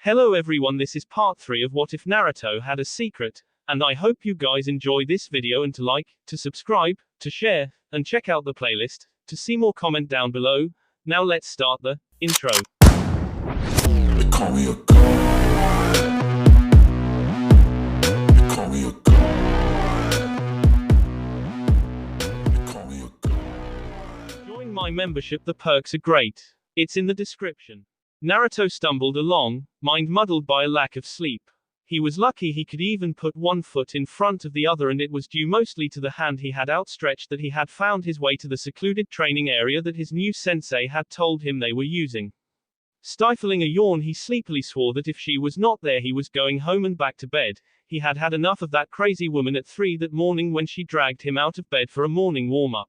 Hello everyone, this is part 3 of What If Naruto Had a Secret, and I hope you guys enjoy this video and to like, to subscribe, to share, and check out the playlist, to see more comment down below. Now let's start the intro. They call me a god. They call me a god. They call me a god. Join my membership, the perks are great. It's in the description. Naruto stumbled along, mind muddled by a lack of sleep. He was lucky he could even put one foot in front of the other, and it was due mostly to the hand he had outstretched that he had found his way to the secluded training area that his new sensei had told him they were using. Stifling a yawn, he sleepily swore that if she was not there he was going home and back to bed. He had had enough of that crazy woman at 3 that morning when she dragged him out of bed for a morning warm-up.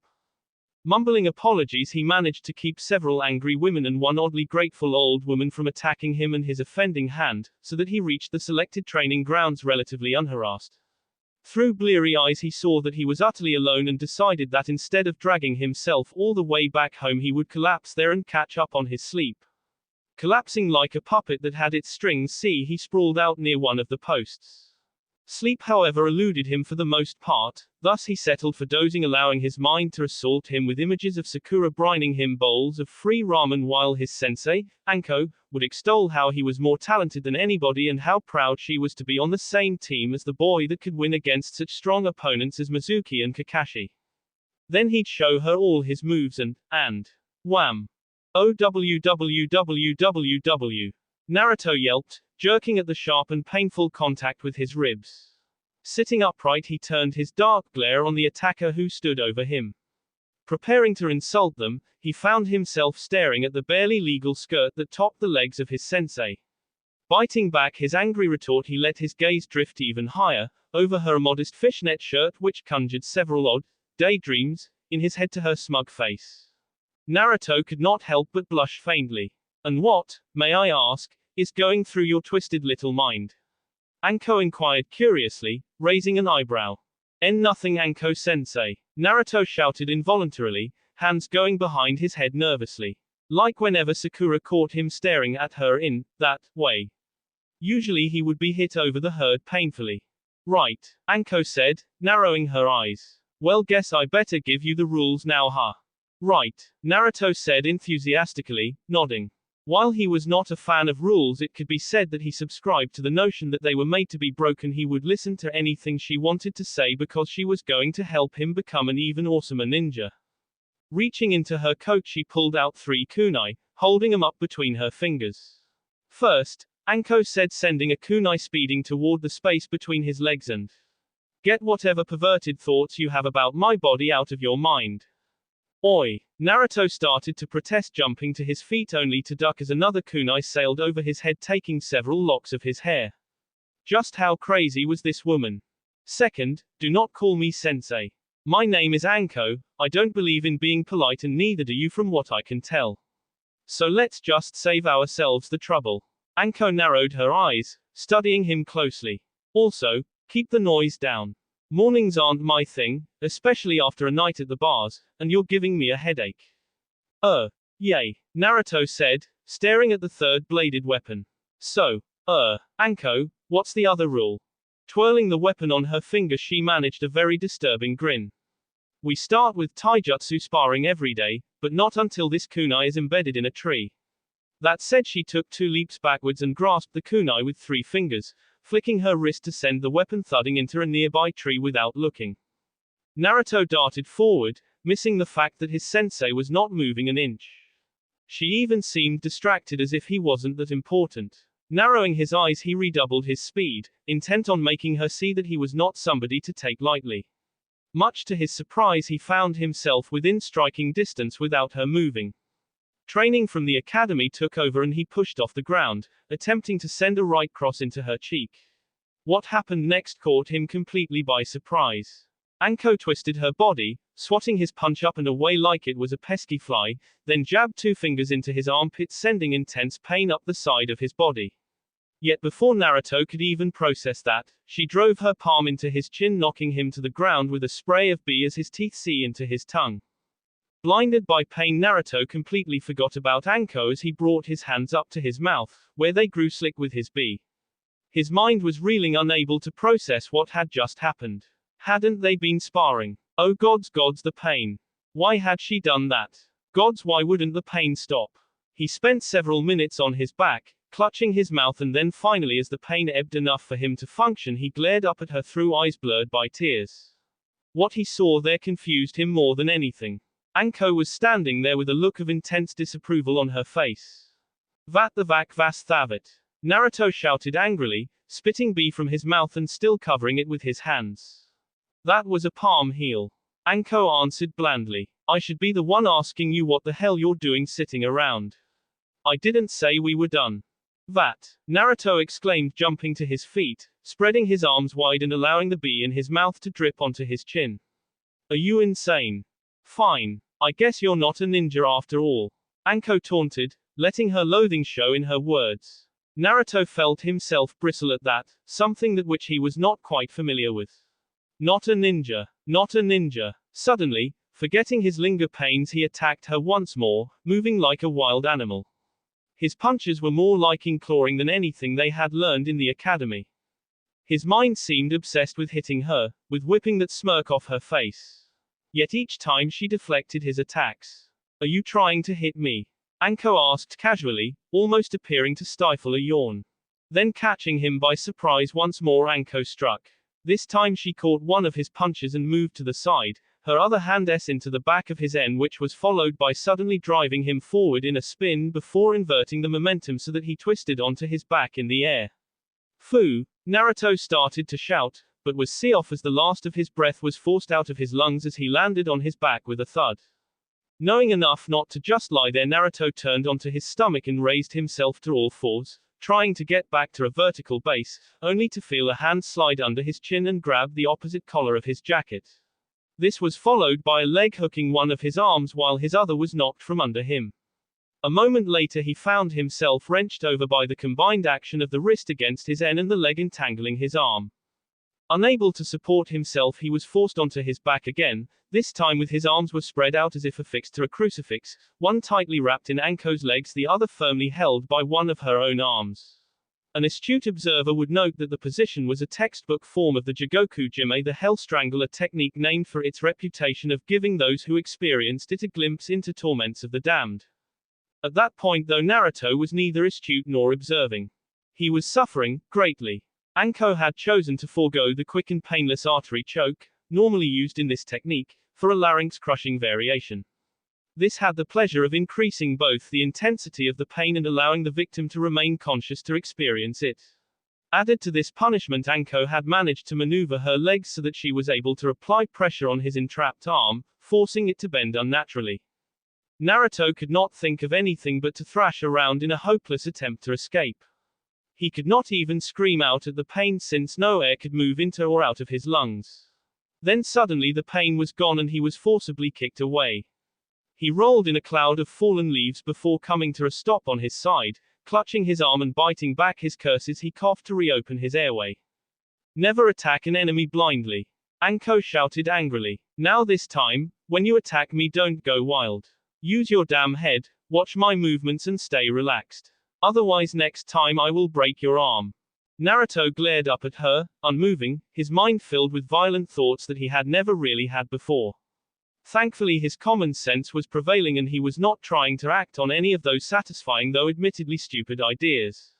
Mumbling apologies, he managed to keep several angry women and one oddly grateful old woman from attacking him and his offending hand, so that he reached the selected training grounds relatively unharassed. Through bleary eyes he saw that he was utterly alone and decided that instead of dragging himself all the way back home he would collapse there and catch up on his sleep. Collapsing like a puppet that had its strings, he sprawled out near one of the posts. Sleep, however, eluded him for the most part, thus he settled for dozing, allowing his mind to assault him with images of Sakura brining him bowls of free ramen while his sensei, Anko, would extol how he was more talented than anybody and how proud she was to be on the same team as the boy that could win against such strong opponents as Mizuki and Kakashi. Then he'd show her all his moves and wham! OWWWWW. Naruto yelped, jerking at the sharp and painful contact with his ribs. Sitting upright, he turned his dark glare on the attacker who stood over him. Preparing to insult them, he found himself staring at the barely legal skirt that topped the legs of his sensei. Biting back his angry retort, he let his gaze drift even higher, over her modest fishnet shirt which conjured several odd daydreams in his head to her smug face. Naruto could not help but blush faintly. And what, may I ask, is going through your twisted little mind? Anko inquired curiously, raising an eyebrow. Nothing, Anko-sensei. Naruto shouted involuntarily, hands going behind his head nervously. Like whenever Sakura caught him staring at her in that way. Usually he would be hit over the head painfully. Right, Anko said, narrowing her eyes. Well, guess I better give you the rules now, huh? Right, Naruto said enthusiastically, nodding. While he was not a fan of rules, it could be said that he subscribed to the notion that they were made to be broken. He would listen to anything she wanted to say because she was going to help him become an even awesomer ninja. Reaching into her coat, she pulled out 3 kunai, holding them up between her fingers. First, Anko said, sending a kunai speeding toward the space between his legs, and get whatever perverted thoughts you have about my body out of your mind. Oi! Naruto started to protest, jumping to his feet only to duck as another kunai sailed over his head, taking several locks of his hair. Just how crazy was this woman? Second, do not call me sensei. My name is Anko, I don't believe in being polite and neither do you from what I can tell. So let's just save ourselves the trouble. Anko narrowed her eyes, studying him closely. Also, keep the noise down. Mornings aren't my thing, especially after a night at the bars, and you're giving me a headache. Yay, Naruto said, staring at the third-bladed weapon. So, Anko, what's the other rule? Twirling the weapon on her finger, she managed a very disturbing grin. We start with taijutsu sparring every day, but not until this kunai is embedded in a tree. That said, she took 2 leaps backwards and grasped the kunai with 3 fingers, flicking her wrist to send the weapon thudding into a nearby tree without looking. Naruto darted forward, missing the fact that his sensei was not moving an inch. She even seemed distracted, as if he wasn't that important. Narrowing his eyes, he redoubled his speed, intent on making her see that he was not somebody to take lightly. Much to his surprise, he found himself within striking distance without her moving. Training from the academy took over and he pushed off the ground, attempting to send a right cross into her cheek. What happened next caught him completely by surprise. Anko twisted her body, swatting his punch up and away like it was a pesky fly, then jabbed 2 fingers into his armpit, sending intense pain up the side of his body. Yet before Naruto could even process that, she drove her palm into his chin, knocking him to the ground with a spray of bee as his teeth see into his tongue. Blinded by pain, Naruto completely forgot about Anko as he brought his hands up to his mouth, where they grew slick with his bee. His mind was reeling, unable to process what had just happened. Hadn't they been sparring? Oh gods, the pain. Why had she done that? Gods, why wouldn't the pain stop? He spent several minutes on his back, clutching his mouth, and then finally, as the pain ebbed enough for him to function, he glared up at her through eyes blurred by tears. What he saw there confused him more than anything. Anko was standing there with a look of intense disapproval on her face. Vat the vac vas thavit. Naruto shouted angrily, spitting bee from his mouth and still covering it with his hands. That was a palm heel. Anko answered blandly. I should be the one asking you what the hell you're doing sitting around. I didn't say we were done. Vat! Naruto exclaimed, jumping to his feet, spreading his arms wide and allowing the bee in his mouth to drip onto his chin. Are you insane? Fine. I guess you're not a ninja after all. Anko taunted, letting her loathing show in her words. Naruto felt himself bristle at that, something that which he was not quite familiar with. Not a ninja. Not a ninja. Suddenly, forgetting his linger pains, he attacked her once more, moving like a wild animal. His punches were more like clawing than anything they had learned in the academy. His mind seemed obsessed with hitting her, with whipping that smirk off her face. Yet each time she deflected his attacks. Are you trying to hit me? Anko asked casually, almost appearing to stifle a yawn. Then catching him by surprise once more, Anko struck. This time she caught one of his punches and moved to the side, her other hand into the back of his neck, which was followed by suddenly driving him forward in a spin before inverting the momentum so that he twisted onto his back in the air. Fu! Naruto started to shout, but was see off as the last of his breath was forced out of his lungs as he landed on his back with a thud. Knowing enough not to just lie there, Naruto turned onto his stomach and raised himself to all fours, trying to get back to a vertical base, only to feel a hand slide under his chin and grab the opposite collar of his jacket. This was followed by a leg hooking one of his arms while his other was knocked from under him. A moment later he found himself wrenched over by the combined action of the wrist against his and the leg entangling his arm. Unable to support himself, he was forced onto his back again, this time with his arms were spread out as if affixed to a crucifix, one tightly wrapped in Anko's legs, the other firmly held by one of her own arms. An astute observer would note that the position was a textbook form of the Jigoku Jime, the Hell Strangler technique, named for its reputation of giving those who experienced it a glimpse into torments of the damned. At that point, though, Naruto was neither astute nor observing. He was suffering greatly. Anko had chosen to forego the quick and painless artery choke, normally used in this technique, for a larynx-crushing variation. This had the pleasure of increasing both the intensity of the pain and allowing the victim to remain conscious to experience it. Added to this punishment, Anko had managed to maneuver her legs so that she was able to apply pressure on his entrapped arm, forcing it to bend unnaturally. Naruto could not think of anything but to thrash around in a hopeless attempt to escape. He could not even scream out at the pain since no air could move into or out of his lungs. Then suddenly the pain was gone and he was forcibly kicked away. He rolled in a cloud of fallen leaves before coming to a stop on his side, clutching his arm and biting back his curses. He coughed to reopen his airway. Never attack an enemy blindly. Anko shouted angrily. Now this time, when you attack me, don't go wild. Use your damn head, watch my movements and stay relaxed. Otherwise next time I will break your arm. Naruto glared up at her, unmoving, his mind filled with violent thoughts that he had never really had before. Thankfully his common sense was prevailing and he was not trying to act on any of those satisfying though admittedly stupid ideas.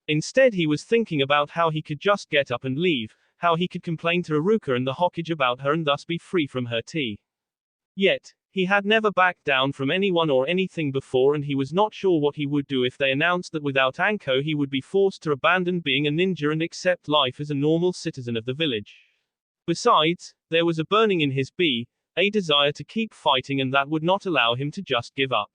Instead he was thinking about how he could just get up and leave, how he could complain to Iruka and the Hokage about her and thus be free from her tea. Yet, he had never backed down from anyone or anything before, and he was not sure what he would do if they announced that without Anko he would be forced to abandon being a ninja and accept life as a normal citizen of the village. Besides, there was a burning in his a desire to keep fighting, and that would not allow him to just give up.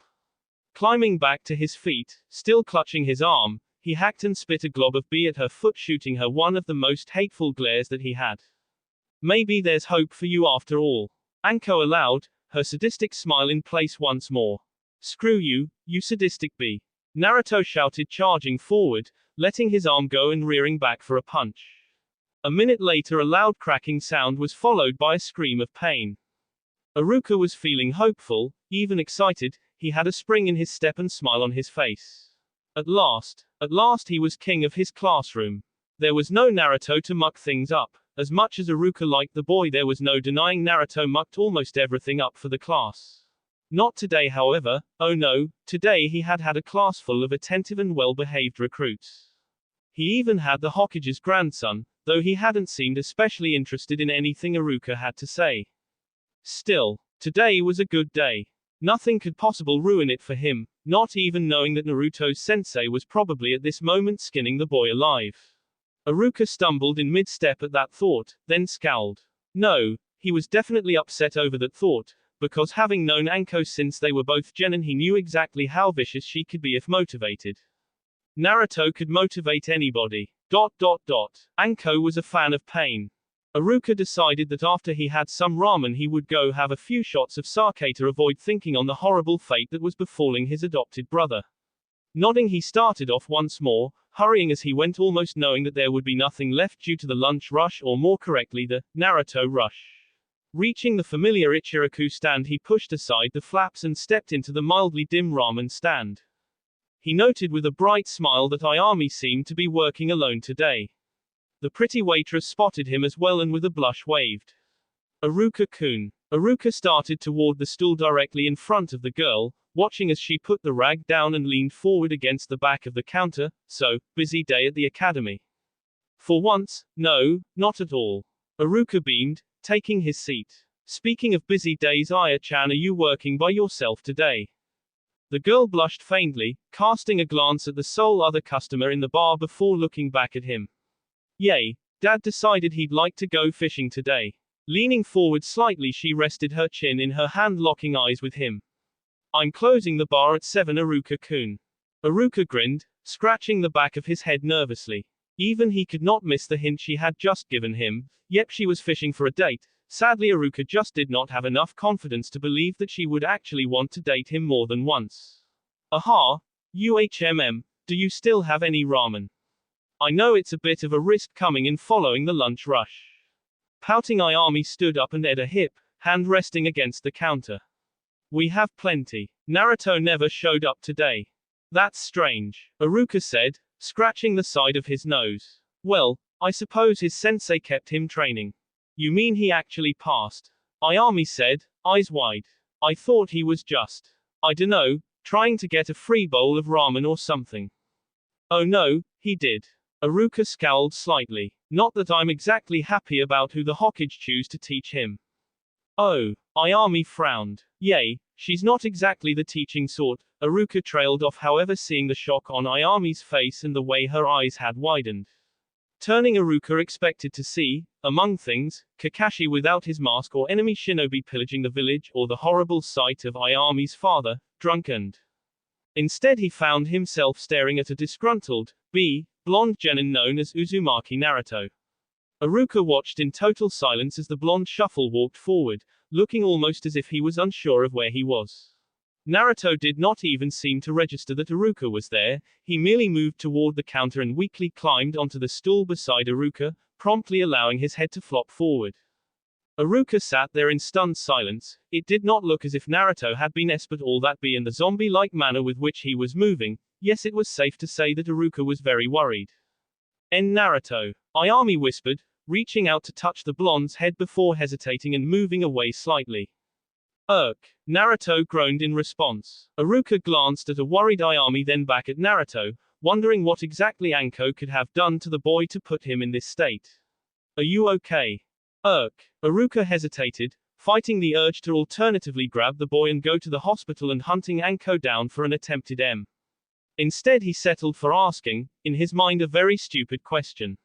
Climbing back to his feet, still clutching his arm, he hacked and spit a glob of bee at her foot, shooting her one of the most hateful glares that he had. Maybe there's hope for you after all. Anko allowed, her sadistic smile in place once more. Screw you, you sadistic bee. Naruto shouted, charging forward, letting his arm go and rearing back for a punch. A minute later a loud cracking sound was followed by a scream of pain. Iruka was feeling hopeful, Even excited, he had a spring in his step and smile on his face. At last he was king of his classroom. There was no Naruto to muck things up. As much as Iruka liked the boy, there was no denying Naruto mucked almost everything up for the class. Not today, however. Oh no, today he had a class full of attentive and well-behaved recruits. He even had the Hokage's grandson, though he hadn't seemed especially interested in anything Iruka had to say. Still, today was a good day. Nothing could possibly ruin it for him, not even knowing that Naruto's sensei was probably at this moment skinning the boy alive. Iruka stumbled in mid-step at that thought, then scowled. No, he was definitely upset over that thought, because having known Anko since they were both genin, he knew exactly how vicious she could be if motivated. Naruto could motivate anybody. Anko was a fan of pain. Iruka decided that after he had some ramen he would go have a few shots of sake to avoid thinking on the horrible fate that was befalling his adopted brother. Nodding, he started off once more, hurrying as he went, almost knowing that there would be nothing left due to the lunch rush, or more correctly the Naruto rush. Reaching the familiar Ichiraku stand, he pushed aside the flaps and stepped into the mildly dim ramen stand. He noted with a bright smile that Ayami seemed to be working alone today. The pretty waitress spotted him as well and with a blush waved. Iruka-kun. Iruka started toward the stool directly in front of the girl, watching as she put the rag down and leaned forward against the back of the counter. So, busy day at the academy? For once, no, not at all. Iruka beamed, taking his seat. Speaking of busy days, Aya-chan, are you working by yourself today? The girl blushed faintly, casting a glance at the sole other customer in the bar before looking back at him. Yay, Dad decided he'd like to go fishing today. Leaning forward slightly, she rested her chin in her hand, locking eyes with him. I'm closing the bar at 7, Iruka-kun. Iruka grinned, scratching the back of his head nervously. Even he could not miss the hint she had just given him. Yep, she was fishing for a date. Sadly, Iruka just did not have enough confidence to believe that she would actually want to date him more than once. Aha, do you still have any ramen? I know it's a bit of a risk coming in following the lunch rush. Pouting, Ayami stood up and at a hip, hand resting against the counter. We have plenty. Naruto never showed up today. That's strange, Iruka said, scratching the side of his nose. Well, I suppose his sensei kept him training. You mean he actually passed? Ayami said, eyes wide. I thought he was just, I dunno, trying to get a free bowl of ramen or something. Oh no, he did. Iruka scowled slightly. Not that I'm exactly happy about who the Hokage choose to teach him. Oh, Ayami frowned. Yay, she's not exactly the teaching sort. Iruka trailed off, however, seeing the shock on Ayami's face and the way her eyes had widened. Turning, Iruka expected to see, among things, Kakashi without his mask, or enemy shinobi pillaging the village, or the horrible sight of Ayami's father, drunk and. Instead, he found himself staring at a disgruntled, blonde genin known as Uzumaki Naruto. Iruka watched in total silence as the blonde shuffle walked forward, looking almost as if he was unsure of where he was. Naruto did not even seem to register that Iruka was there. He merely moved toward the counter and weakly climbed onto the stool beside Iruka, promptly allowing his head to flop forward. Iruka sat there in stunned silence. It did not look as if Naruto had been but all that be in the zombie-like manner with which he was moving. Yes, it was safe to say that Iruka was very worried. Naruto, Ayami whispered, reaching out to touch the blonde's head before hesitating and moving away slightly. Naruto groaned in response. Iruka glanced at a worried Ayami, then back at Naruto, wondering what exactly Anko could have done to the boy to put him in this state. Are you okay? Iruka hesitated, fighting the urge to alternatively grab the boy and go to the hospital and hunting Anko down for an attempted M. Instead, he settled for asking, in his mind, a very stupid question.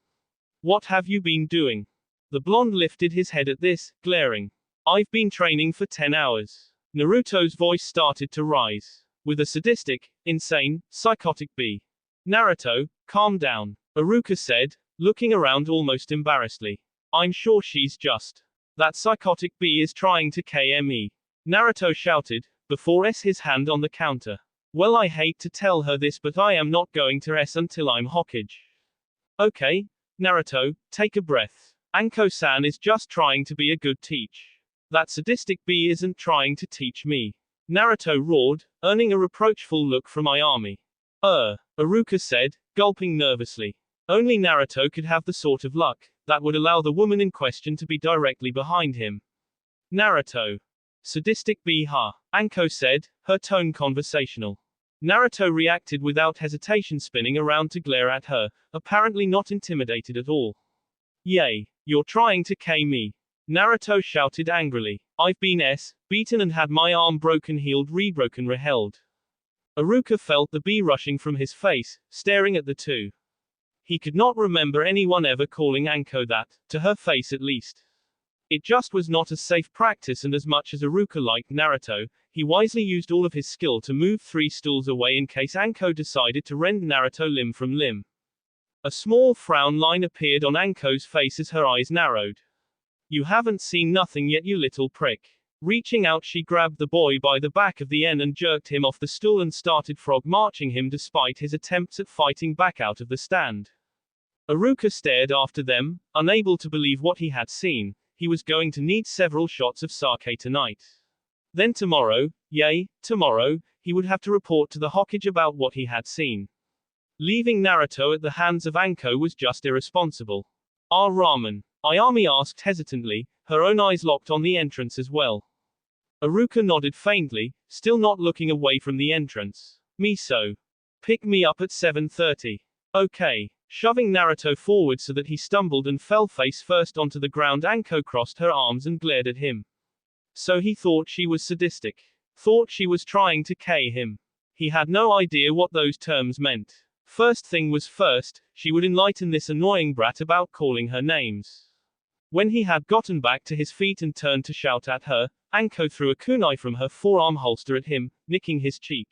What have you been doing? The blonde lifted his head at this, glaring. I've been training for 10 hours. Naruto's voice started to rise. With a sadistic, insane, psychotic B. Naruto, calm down, Iruka said, looking around almost embarrassedly. I'm sure she's just. That psychotic B is trying to KME. Naruto shouted, before his hand on the counter. Well, I hate to tell her this, but I am not going to until I'm Hokage. Okay, Naruto, take a breath. Anko-san is just trying to be a good teach. That sadistic B isn't trying to teach me. Naruto roared, earning a reproachful look from Ayami. Iruka said, gulping nervously. Only Naruto could have the sort of luck that would allow the woman in question to be directly behind him. Naruto. Sadistic ha. Anko said, her tone conversational. Naruto reacted without hesitation, spinning around to glare at her, apparently not intimidated at all. Yay. You're trying to K me. Naruto shouted angrily. I've been beaten and had my arm broken, healed, rebroken, reheld. Iruka felt the bee rushing from his face, staring at the two. He could not remember anyone ever calling Anko that, to her face at least. It just was not a safe practice, and as much as Iruka liked Naruto, he wisely used all of his skill to move 3 stools away in case Anko decided to rend Naruto limb from limb. A small frown line appeared on Anko's face as her eyes narrowed. You haven't seen nothing yet, you little prick. Reaching out, she grabbed the boy by the back of the neck and jerked him off the stool and started frog marching him despite his attempts at fighting back out of the stand. Iruka stared after them, unable to believe what he had seen. He was going to need several shots of sake tonight. Then tomorrow, tomorrow, he would have to report to the Hokage about what he had seen. Leaving Naruto at the hands of Anko was just irresponsible. Ramen? Ayami asked hesitantly, her own eyes locked on the entrance as well. Iruka nodded faintly, still not looking away from the entrance. Miso. Pick me up at 7:30. Okay. Shoving Naruto forward so that he stumbled and fell face first onto the ground, Anko crossed her arms and glared at him. So he thought she was sadistic. Thought she was trying to K him. He had no idea what those terms meant. First thing was first, she would enlighten this annoying brat about calling her names. When he had gotten back to his feet and turned to shout at her, Anko threw a kunai from her forearm holster at him, nicking his cheek.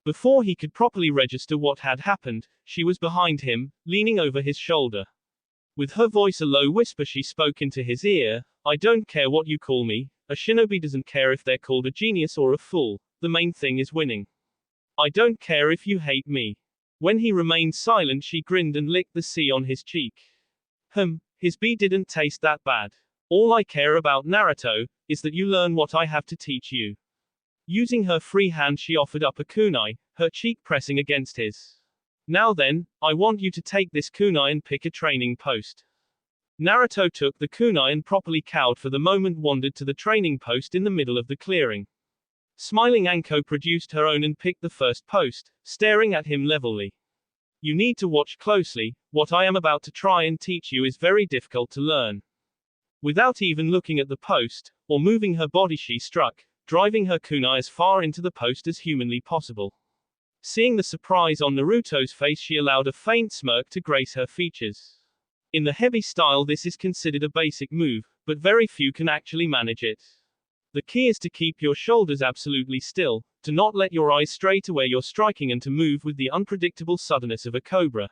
Before he could properly register what had happened, she was behind him, leaning over his shoulder. With her voice a low whisper, she spoke into his ear. I don't care what you call me. A shinobi doesn't care if they're called a genius or a fool. The main thing is winning. I don't care if you hate me. When he remained silent, she grinned and licked the C on his cheek. His B didn't taste that bad. All I care about, Naruto, is that you learn what I have to teach you. Using her free hand, she offered up a kunai, her cheek pressing against his. Now then, I want you to take this kunai and pick a training post. Naruto took the kunai and, properly cowed for the moment, wandered to the training post in the middle of the clearing. Smiling, Anko produced her own and picked the first post, staring at him levelly. You need to watch closely. What I am about to try and teach you is very difficult to learn. Without even looking at the post, or moving her body, she struck, driving her kunai as far into the post as humanly possible. Seeing the surprise on Naruto's face, she allowed a faint smirk to grace her features. In the heavy style, this is considered a basic move, but very few can actually manage it. The key is to keep your shoulders absolutely still, to not let your eyes stray to where you're striking, and to move with the unpredictable suddenness of a cobra.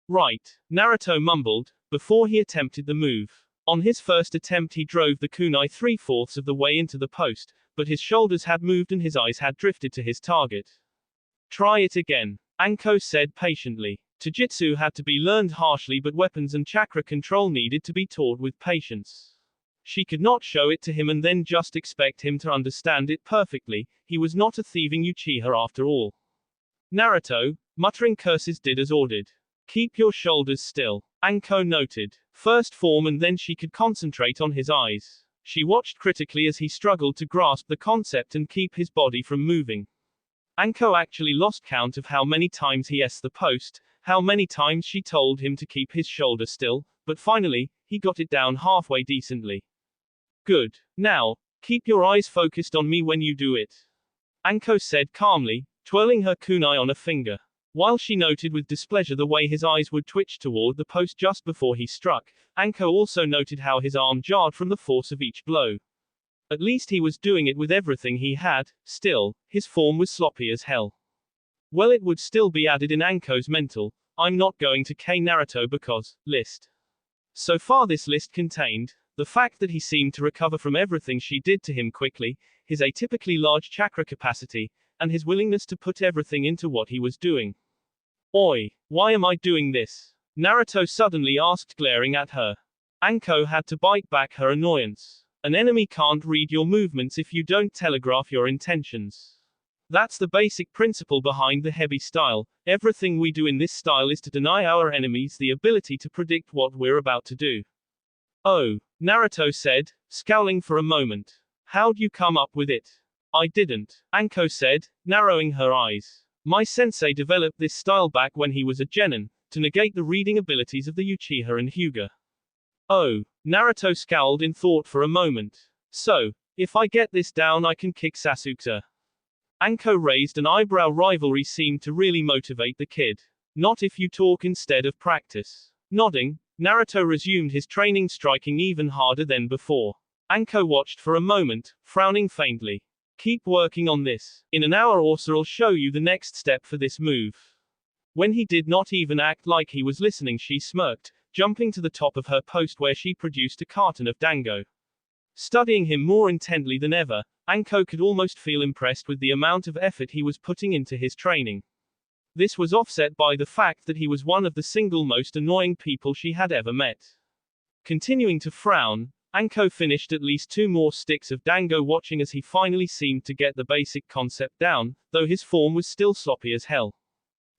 Right, Naruto mumbled, before he attempted the move. On his first attempt, he drove the kunai 3/4 of the way into the post, but his shoulders had moved and his eyes had drifted to his target. Try it again, Anko said patiently. Taijutsu had to be learned harshly, but weapons and chakra control needed to be taught with patience. She could not show it to him and then just expect him to understand it perfectly. He was not a thieving Uchiha after all. Naruto, muttering curses, did as ordered. Keep your shoulders still, Anko noted. First form, and then she could concentrate on his eyes. She watched critically as he struggled to grasp the concept and keep his body from moving. Anko actually lost count of how many times he asked the post, how many times she told him to keep his shoulder still, but finally, he got it down halfway decently. Good. Now, keep your eyes focused on me when you do it, Anko said calmly, twirling her kunai on a finger. While she noted with displeasure the way his eyes would twitch toward the post just before he struck, Anko also noted how his arm jarred from the force of each blow. At least he was doing it with everything he had. Still, his form was sloppy as hell. Well, it would still be added in Anko's mental, I'm not going to K Naruto because, list. So far this list contained the fact that he seemed to recover from everything she did to him quickly, his atypically large chakra capacity, and his willingness to put everything into what he was doing. Oi, why am I doing this? Naruto suddenly asked, glaring at her. Anko had to bite back her annoyance. An enemy can't read your movements if you don't telegraph your intentions. That's the basic principle behind the heavy style. Everything we do in this style is to deny our enemies the ability to predict what we're about to do. Oh, Naruto said, scowling for a moment. How'd you come up with it? I didn't, Anko said, narrowing her eyes. My sensei developed this style back when he was a genin, to negate the reading abilities of the Uchiha and Hyuga. Oh, Naruto scowled in thought for a moment. So, if I get this down I can kick Sasuke. Anko raised an eyebrow. Rivalry seemed to really motivate the kid. Not if you talk instead of practice. Nodding, Naruto resumed his training, striking even harder than before. Anko watched for a moment, frowning faintly. Keep working on this. In an hour or so I'll show you the next step for this move. When he did not even act like he was listening, she smirked, jumping to the top of her post where she produced a carton of dango. Studying him more intently than ever, Anko could almost feel impressed with the amount of effort he was putting into his training. This was offset by the fact that he was one of the single most annoying people she had ever met. Continuing to frown, Anko finished at least 2 more sticks of dango, watching as he finally seemed to get the basic concept down, though his form was still sloppy as hell.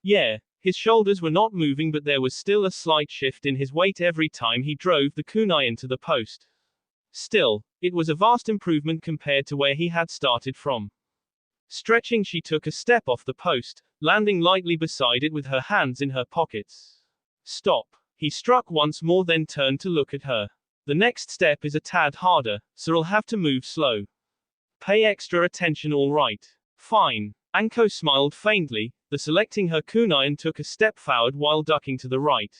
Yeah, his shoulders were not moving, but there was still a slight shift in his weight every time he drove the kunai into the post. Still, it was a vast improvement compared to where he had started from. Stretching, she took a step off the post, landing lightly beside it with her hands in her pockets. Stop. He struck once more, then turned to look at her. The next step is a tad harder, so I'll have to move slow. Pay extra attention, all right? Fine. Anko smiled faintly, selecting her kunai and took a step forward while ducking to the right.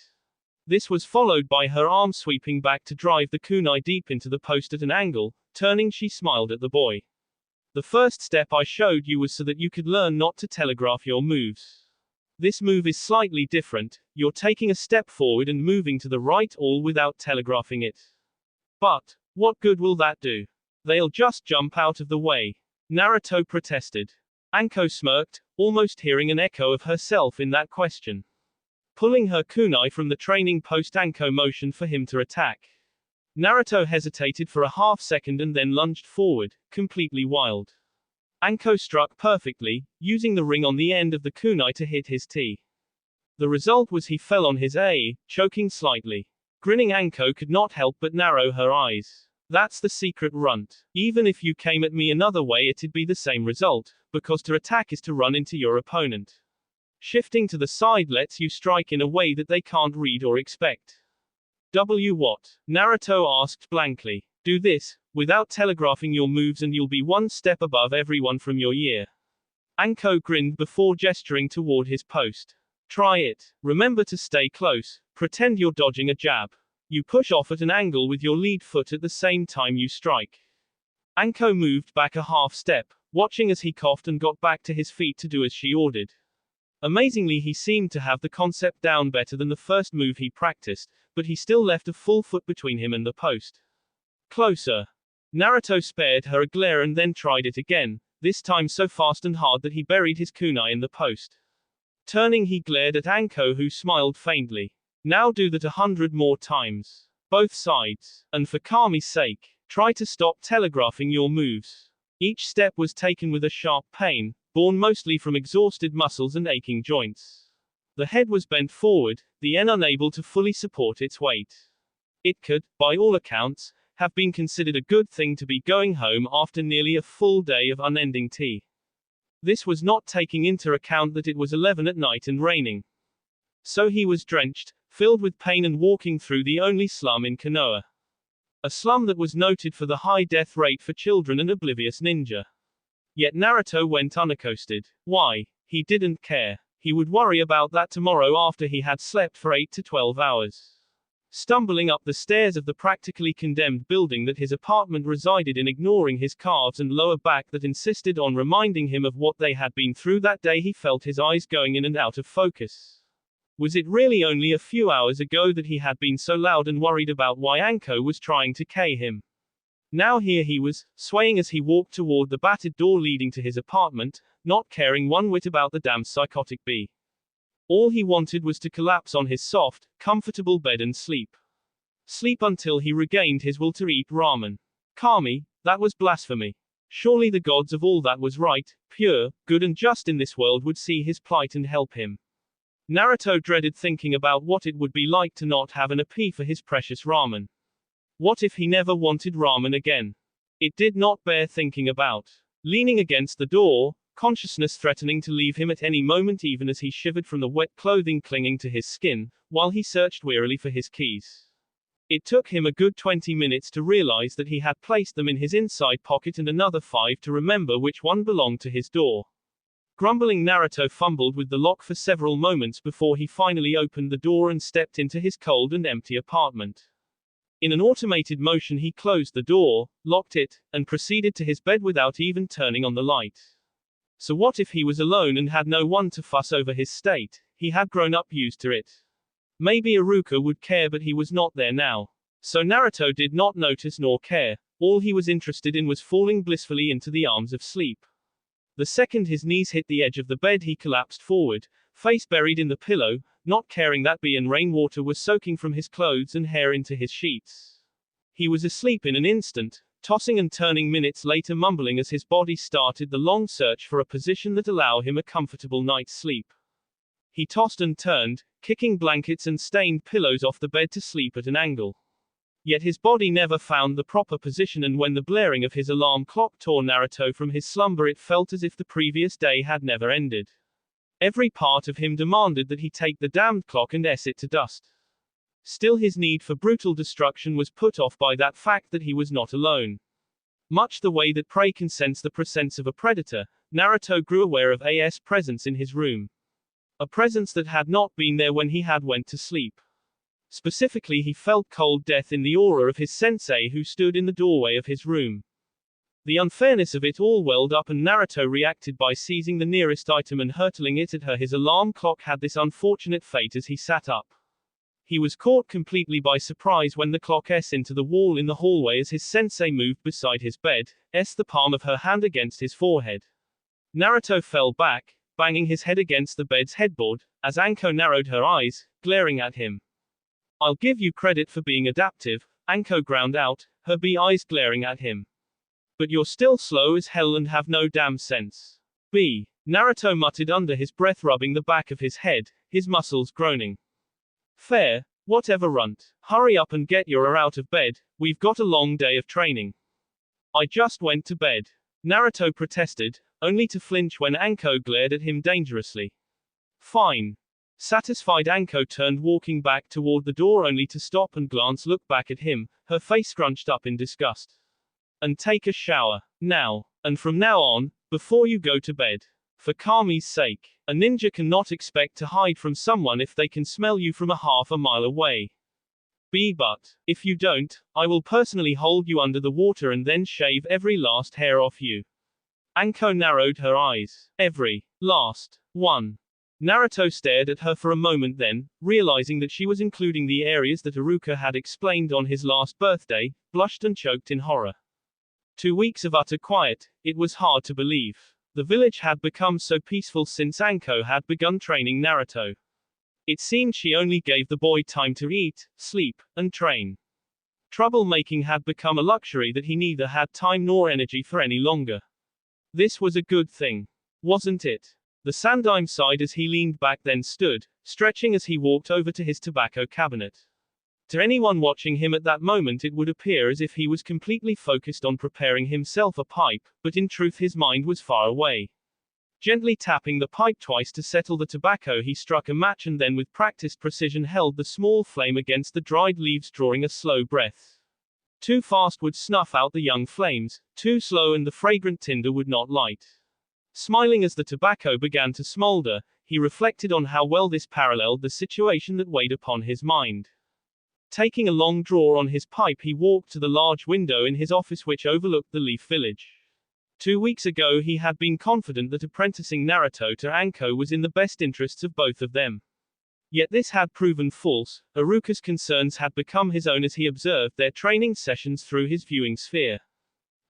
This was followed by her arm sweeping back to drive the kunai deep into the post at an angle. Turning, she smiled at the boy. The first step I showed you was so that you could learn not to telegraph your moves. This move is slightly different. You're taking a step forward and moving to the right, all without telegraphing it. But, what good will that do? They'll just jump out of the way. Naruto protested. Anko smirked, almost hearing an echo of herself in that question. Pulling her kunai from the training post, Anko motioned for him to attack. Naruto hesitated for a half second and then lunged forward, completely wild. Anko struck perfectly, using the ring on the end of the kunai to hit his T. The result was he fell on his A, choking slightly. Grinning, Anko could not help but narrow her eyes. That's the secret, runt. Even if you came at me another way it'd be the same result, because to attack is to run into your opponent. Shifting to the side lets you strike in a way that they can't read or expect. What? Naruto asked blankly. Do this, without telegraphing your moves, and you'll be 1 step above everyone from your year. Anko grinned before gesturing toward his post. Try it. Remember to stay close. Pretend you're dodging a jab. You push off at an angle with your lead foot at the same time you strike. Anko moved back a half step, watching as he coughed and got back to his feet to do as she ordered. Amazingly, he seemed to have the concept down better than the first move he practiced, but he still left a full foot between him and the post. Closer. Naruto spared her a glare and then tried it again, this time so fast and hard that he buried his kunai in the post. Turning, he glared at Anko, who smiled faintly. Now do that 100 more times. Both sides. And for Kami's sake, try to stop telegraphing your moves. Each step was taken with a sharp pain, born mostly from exhausted muscles and aching joints. The head was bent forward, the N unable to fully support its weight. It could, by all accounts, have been considered a good thing to be going home after nearly a full day of unending tea. This was not taking into account that it was 11 at night and raining. So he was drenched, filled with pain, and walking through the only slum in Konoha. A slum that was noted for the high death rate for children and oblivious ninja. Yet Naruto went unaccosted. Why? He didn't care. He would worry about that tomorrow after he had slept for 8 to 12 hours. Stumbling up the stairs of the practically condemned building that his apartment resided in, ignoring his calves and lower back that insisted on reminding him of what they had been through that day, he felt his eyes going in and out of focus. Was it really only a few hours ago that he had been so loud and worried about why Anko was trying to K him? Now here he was, swaying as he walked toward the battered door leading to his apartment, not caring one whit about the damn psychotic bee. All he wanted was to collapse on his soft, comfortable bed and sleep. Sleep until he regained his will to eat ramen. Kami, that was blasphemy. Surely the gods of all that was right, pure, good and just in this world would see his plight and help him. Naruto dreaded thinking about what it would be like to not have an AP for his precious ramen. What if he never wanted ramen again? It did not bear thinking about. Leaning against the door, consciousness threatening to leave him at any moment even as he shivered from the wet clothing clinging to his skin, while he searched wearily for his keys. It took him a good 20 minutes to realize that he had placed them in his inside pocket and another 5 to remember which one belonged to his door. Grumbling, Naruto fumbled with the lock for several moments before he finally opened the door and stepped into his cold and empty apartment. In an automated motion he closed the door, locked it, and proceeded to his bed without even turning on the light. So what if he was alone and had no one to fuss over his state? He had grown up used to it. Maybe Iruka would care, but he was not there now. So Naruto did not notice nor care. All he was interested in was falling blissfully into the arms of sleep. The second his knees hit the edge of the bed he collapsed forward, face buried in the pillow, not caring that and rainwater was soaking from his clothes and hair into his sheets. He was asleep in an instant, tossing and turning minutes later, mumbling as his body started the long search for a position that allowed him a comfortable night's sleep. He tossed and turned, kicking blankets and stained pillows off the bed to sleep at an angle. Yet his body never found the proper position, and when the blaring of his alarm clock tore Naruto from his slumber, it felt as if the previous day had never ended. Every part of him demanded that he take the damned clock and ess it to dust. Still, his need for brutal destruction was put off by that fact that he was not alone. Much the way that prey can sense the presence of a predator, Naruto grew aware of AS presence in his room. A presence that had not been there when he had went to sleep. Specifically, he felt cold death in the aura of his sensei who stood in the doorway of his room. The unfairness of it all welled up, and Naruto reacted by seizing the nearest item and hurtling it at her. His alarm clock had this unfortunate fate as he sat up. He was caught completely by surprise when the clock s into the wall in the hallway as his sensei moved beside his bed, the palm of her hand against his forehead. Naruto fell back, banging his head against the bed's headboard, as Anko narrowed her eyes, glaring at him. "I'll give you credit for being adaptive," Anko ground out, her eyes glaring at him. "But you're still slow as hell and have no damn sense." Naruto muttered under his breath, rubbing the back of his head, his muscles groaning. "Fair, whatever, runt. Hurry up and get your out of bed, we've got a long day of training." "I just went to bed," Naruto protested, only to flinch when Anko glared at him dangerously. "Fine." Satisfied, Anko turned, walking back toward the door only to stop and look back at him, her face scrunched up in disgust. "And take a shower. Now. And from now on, before you go to bed. For Kami's sake. A ninja cannot expect to hide from someone if they can smell you from a half a mile away. But, if you don't, I will personally hold you under the water and then shave every last hair off you." Anko narrowed her eyes. "Every last one." Naruto stared at her for a moment, then, realizing that she was including the areas that Iruka had explained on his last birthday, blushed and choked in horror. 2 weeks of utter quiet, it was hard to believe. The village had become so peaceful since Anko had begun training Naruto. It seemed she only gave the boy time to eat, sleep, and train. Troublemaking had become a luxury that he neither had time nor energy for any longer. This was a good thing. Wasn't it? The Sandaime sighed as he leaned back, then stood, stretching as he walked over to his tobacco cabinet. To anyone watching him at that moment it would appear as if he was completely focused on preparing himself a pipe, but in truth his mind was far away. Gently tapping the pipe twice to settle the tobacco, he struck a match and then with practiced precision held the small flame against the dried leaves, drawing a slow breath. Too fast would snuff out the young flames, too slow and the fragrant tinder would not light. Smiling as the tobacco began to smolder, he reflected on how well this paralleled the situation that weighed upon his mind. Taking a long draw on his pipe, he walked to the large window in his office which overlooked the Leaf Village. 2 weeks ago he had been confident that apprenticing Naruto to Anko was in the best interests of both of them. Yet this had proven false. Iruka's concerns had become his own as he observed their training sessions through his viewing sphere.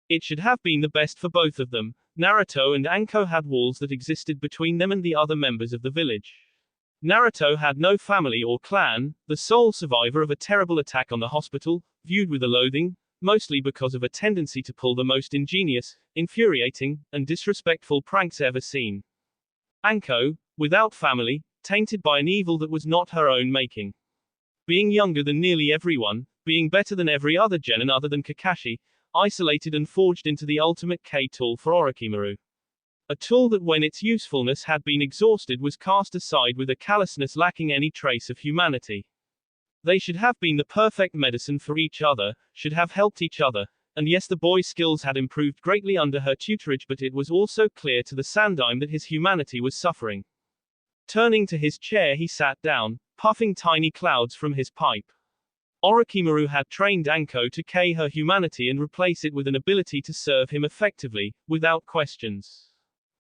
It should have been the best for both of them. Naruto and Anko had walls that existed between them and the other members of the village. Naruto had no family or clan, the sole survivor of a terrible attack on the hospital, viewed with a loathing, mostly because of a tendency to pull the most ingenious, infuriating, and disrespectful pranks ever seen. Anko, without family, tainted by an evil that was not her own making. Being younger than nearly everyone, being better than every other genin other than Kakashi, isolated and forged into the ultimate K-tool for Orochimaru. A tool that when its usefulness had been exhausted was cast aside with a callousness lacking any trace of humanity. They should have been the perfect medicine for each other, should have helped each other, and yes, the boy's skills had improved greatly under her tutorage, but it was also clear to the Sandaime that his humanity was suffering. Turning to his chair, he sat down, puffing tiny clouds from his pipe. Orochimaru had trained Anko to K her humanity and replace it with an ability to serve him effectively, without questions.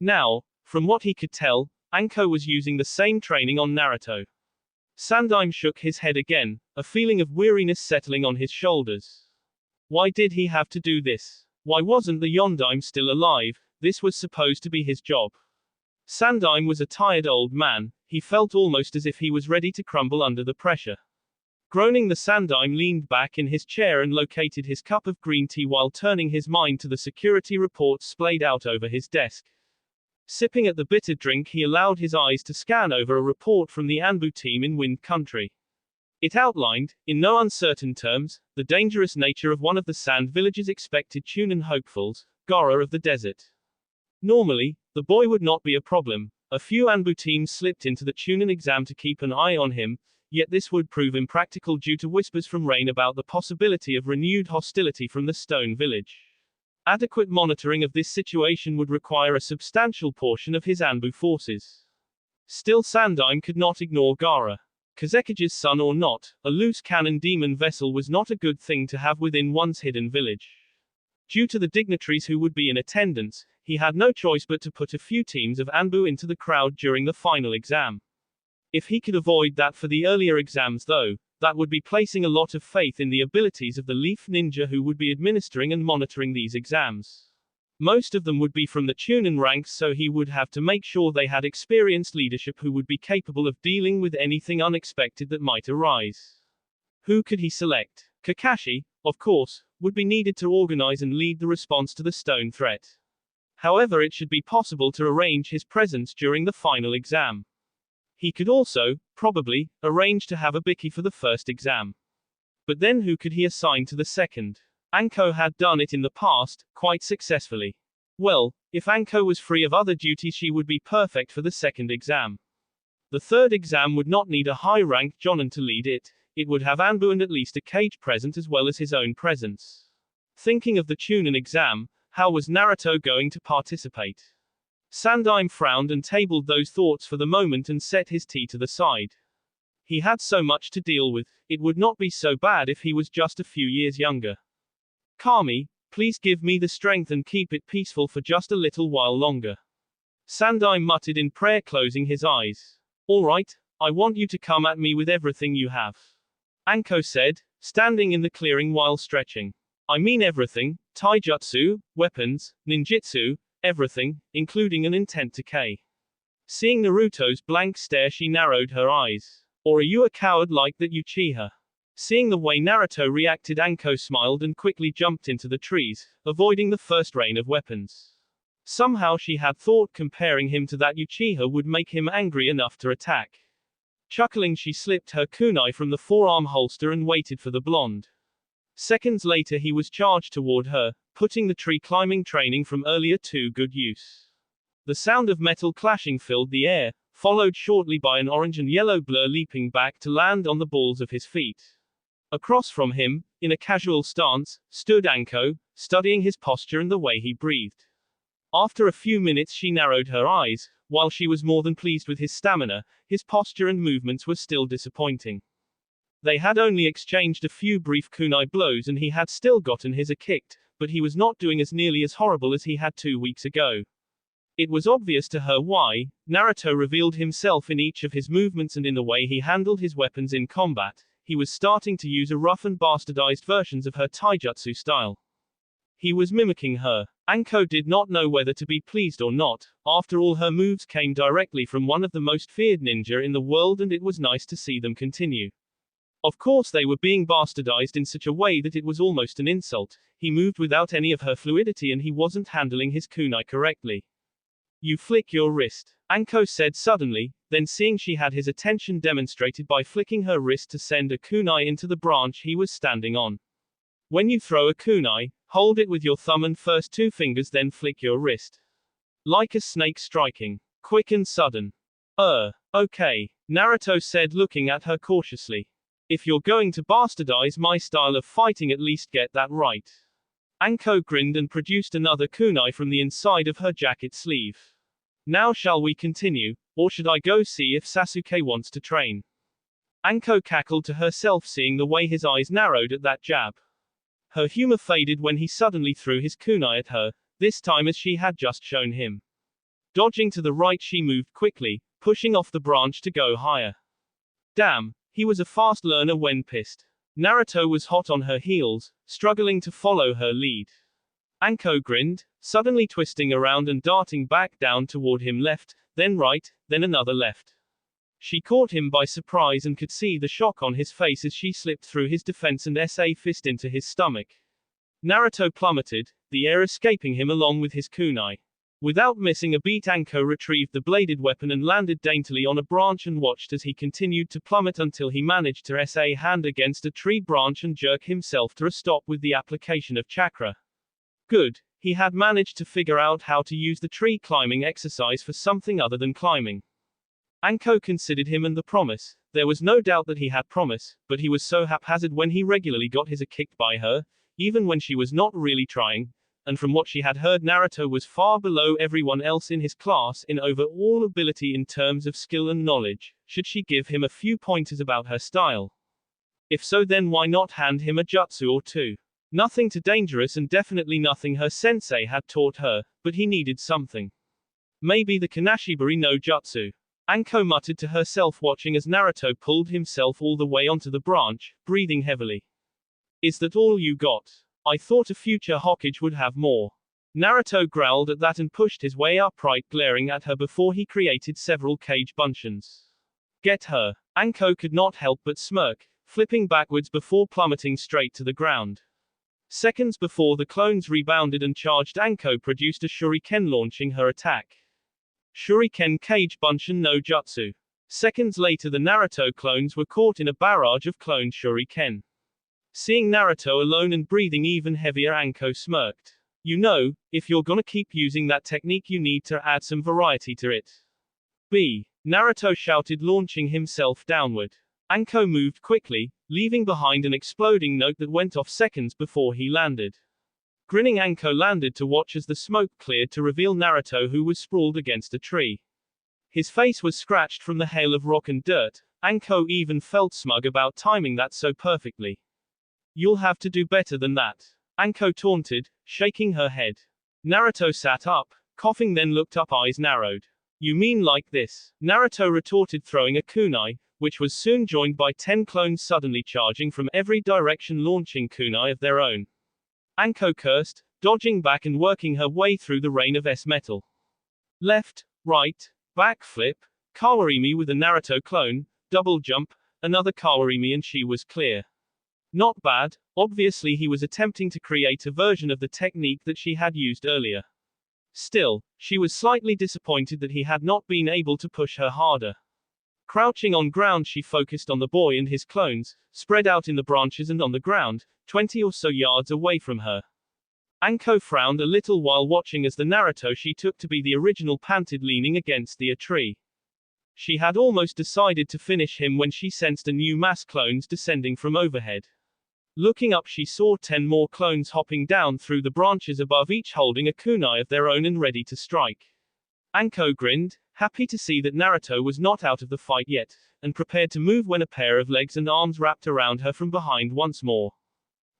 Now, from what he could tell, Anko was using the same training on Naruto. Sandaime shook his head again, a feeling of weariness settling on his shoulders. Why did he have to do this? Why wasn't the Yondaime still alive? This was supposed to be his job. Sandaime was a tired old man, he felt almost as if he was ready to crumble under the pressure. Groaning, the Sandaime leaned back in his chair and located his cup of green tea while turning his mind to the security reports splayed out over his desk. Sipping at the bitter drink, he allowed his eyes to scan over a report from the Anbu team in Wind Country. It outlined, in no uncertain terms, the dangerous nature of one of the Sand Village's expected Chunin hopefuls, Gaara of the Desert. Normally, the boy would not be a problem. A few Anbu teams slipped into the Chunin exam to keep an eye on him, yet this would prove impractical due to whispers from Rain about the possibility of renewed hostility from the Stone Village. Adequate monitoring of this situation would require a substantial portion of his Anbu forces. Still, Sandaime could not ignore Gaara. Kazekage's son or not, a loose cannon demon vessel was not a good thing to have within one's hidden village. Due to the dignitaries who would be in attendance, he had no choice but to put a few teams of Anbu into the crowd during the final exam. If he could avoid that for the earlier exams though, that would be placing a lot of faith in the abilities of the Leaf Ninja who would be administering and monitoring these exams. Most of them would be from the Chunin ranks, so he would have to make sure they had experienced leadership who would be capable of dealing with anything unexpected that might arise. Who could he select? Kakashi, of course, would be needed to organize and lead the response to the stone threat. However, it should be possible to arrange his presence during the final exam. He could also, probably, arrange to have a Biki for the first exam. But then who could he assign to the second? Anko had done it in the past, quite successfully. Well, if Anko was free of other duties, she would be perfect for the second exam. The third exam would not need a high-ranked Jonin to lead it, it would have Anbu and at least a Kage present as well as his own presence. Thinking of the Chunin exam, how was Naruto going to participate? Sandaime frowned and tabled those thoughts for the moment and set his tea to the side. He had so much to deal with, it would not be so bad if he was just a few years younger. Kami, please give me the strength and keep it peaceful for just a little while longer. Sandaime muttered in prayer, closing his eyes. All right, I want you to come at me with everything you have. Anko said, standing in the clearing while stretching. I mean everything, taijutsu, weapons, ninjutsu, everything, including an intent to K. Seeing Naruto's blank stare, she narrowed her eyes. Or are you a coward like that, Uchiha? Seeing the way Naruto reacted, Anko smiled and quickly jumped into the trees, avoiding the first rain of weapons. Somehow she had thought comparing him to that Uchiha would make him angry enough to attack. Chuckling, she slipped her kunai from the forearm holster and waited for the blonde. Seconds later he was charged toward her, putting the tree climbing training from earlier to good use. The sound of metal clashing filled the air, followed shortly by an orange and yellow blur leaping back to land on the balls of his feet. Across from him, in a casual stance, stood Anko, studying his posture and the way he breathed. After a few minutes she narrowed her eyes. While she was more than pleased with his stamina, his posture and movements were still disappointing. They had only exchanged a few brief kunai blows and he had still gotten his a kicked, but he was not doing as nearly as horrible as he had 2 weeks ago. It was obvious to her why. Naruto revealed himself in each of his movements and in the way he handled his weapons in combat. He was starting to use a rough and bastardized versions of her taijutsu style. He was mimicking her. Anko did not know whether to be pleased or not. After all, her moves came directly from one of the most feared ninja in the world and it was nice to see them continue. Of course they were being bastardized in such a way that it was almost an insult. He moved without any of her fluidity and he wasn't handling his kunai correctly. You flick your wrist, Anko said suddenly, then seeing she had his attention demonstrated by flicking her wrist to send a kunai into the branch he was standing on. When you throw a kunai, hold it with your thumb and first two fingers then flick your wrist. Like a snake striking. Quick and sudden. Okay, Naruto said looking at her cautiously. If you're going to bastardize my style of fighting at least get that right. Anko grinned and produced another kunai from the inside of her jacket sleeve. Now shall we continue, or should I go see if Sasuke wants to train? Anko cackled to herself seeing the way his eyes narrowed at that jab. Her humor faded when he suddenly threw his kunai at her, this time as she had just shown him. Dodging to the right she moved quickly, pushing off the branch to go higher. Damn, he was a fast learner when pissed. Naruto was hot on her heels, struggling to follow her lead. Anko grinned, suddenly twisting around and darting back down toward him left, then right, then another left. She caught him by surprise and could see the shock on his face as she slipped through his defense and SA fist into his stomach. Naruto plummeted, the air escaping him along with his kunai. Without missing a beat, Anko retrieved the bladed weapon and landed daintily on a branch and watched as he continued to plummet until he managed to SA hand against a tree branch and jerk himself to a stop with the application of chakra. Good, he had managed to figure out how to use the tree climbing exercise for something other than climbing. Anko considered him and the promise. There was no doubt that he had promise, but he was so haphazard when he regularly got his kicked by her, even when she was not really trying, and from what she had heard Naruto was far below everyone else in his class in overall ability in terms of skill and knowledge. Should she give him a few pointers about her style? If so, then why not hand him a jutsu or two? Nothing too dangerous and definitely nothing her sensei had taught her, but he needed something. Maybe the Kanashibari no jutsu. Anko muttered to herself watching as Naruto pulled himself all the way onto the branch, breathing heavily. Is that all you got? I thought a future Hokage would have more. Naruto growled at that and pushed his way upright, glaring at her before he created several cage buncheons. Get her. Anko could not help but smirk, flipping backwards before plummeting straight to the ground. Seconds before the clones rebounded and charged, Anko produced a shuriken launching her attack. Shuriken cage buncheon no jutsu. Seconds later the Naruto clones were caught in a barrage of clone shuriken. Seeing Naruto alone and breathing even heavier, Anko smirked. You know, if you're gonna keep using that technique you need to add some variety to it. Naruto shouted, launching himself downward. Anko moved quickly, leaving behind an exploding note that went off seconds before he landed. Grinning, Anko landed to watch as the smoke cleared to reveal Naruto, who was sprawled against a tree. His face was scratched from the hail of rock and dirt. Anko even felt smug about timing that so perfectly. You'll have to do better than that, Anko taunted, shaking her head. Naruto sat up, coughing, then looked up, eyes narrowed. You mean like this? Naruto retorted, throwing a kunai, which was soon joined by 10 clones suddenly charging from every direction, launching kunai of their own. Anko cursed, dodging back and working her way through the rain of S-metal. Left, right, backflip, kawarimi with a Naruto clone, double jump, another kawarimi, and she was clear. Not bad. Obviously he was attempting to create a version of the technique that she had used earlier. Still, she was slightly disappointed that he had not been able to push her harder. Crouching on ground, she focused on the boy and his clones, spread out in the branches and on the ground, 20 or so yards away from her. Anko frowned a little while watching as the Naruto she took to be the original panted, leaning against the tree. She had almost decided to finish him when she sensed a new mass clones descending from overhead. Looking up, she saw 10 more clones hopping down through the branches above, each holding a kunai of their own and ready to strike. Anko grinned, happy to see that Naruto was not out of the fight yet, and prepared to move when a pair of legs and arms wrapped around her from behind once more.